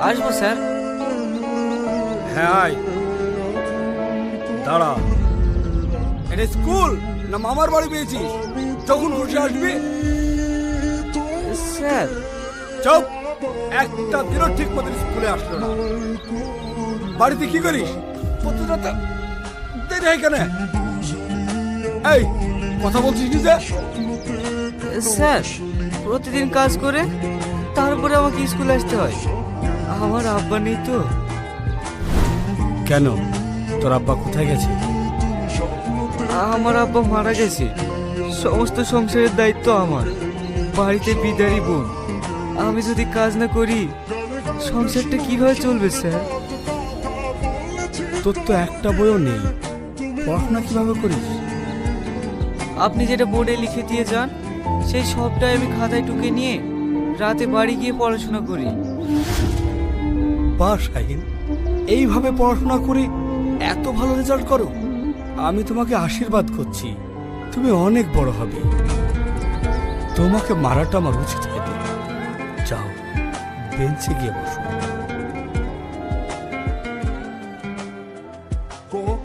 আসবো স্যার। হ্যাঁ আয়। দাঁড়া, এটা স্কুল না মামার বাড়ি পেয়েছিস? যখন খুশি আসবি। স্যার চুপ, একটা দিনও ঠিক মতো স্কুলে আসলো না। বাড়িতে কি করিস? প্রতিদিন দেরি হয় কেন? এই কথা বলছিস কি যে? স্যার প্রতিদিন কাজ করে তারপরে আমাকে স্কুলে আসতে হয়। আমার আব্বা নেই তো। কেন, তোর আব্বা কোথায় গেছে? আমার আব্বা মারা গেছে। সমস্ত সংসারের দায়িত্ব আমার। বাড়িতে বিদারি বোন। আমি যদি কাজ না করি সংসারটা কিভাবে চলবে স্যার? তোর তো একটা বইও নেই, পড়াশোনা কিভাবে করিস? আপনি যেটা বোর্ডে লিখে দিয়ে যান সেই সবটাই আমি খাতায় টুকে নিয়ে রাতে বাড়ি গিয়ে পড়াশোনা করি। বাহ শাহিন, এইভাবে পড়াশোনা করে এত ভালো রেজাল্ট করো। আমি তোমাকে আশীর্বাদ করছি, তুমি অনেক বড় হবে। তোমাকে মারাটা আমার উচিত হয়নি। যাও, বেঞ্চে গিয়ে বসো।